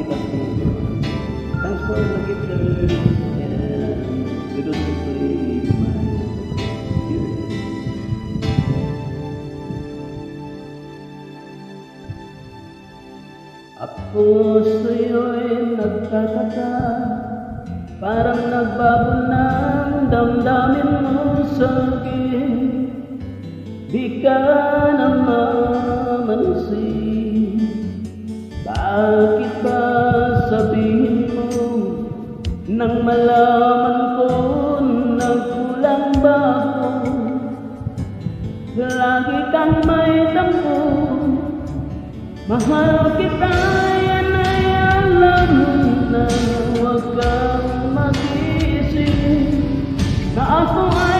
tapi thanks for the gift and we don't play my ear. Ako sa'yo'y nagtataka, parang nagbago ng damdamin mo sa'kin. Di ka na mamansin, bakit ba sabihin mo nang malaman ko nagkulang ba ako? Lagi kang may tampo, mahal kita, yan ay alam mo na. Huwag kang mag-isip na ako ay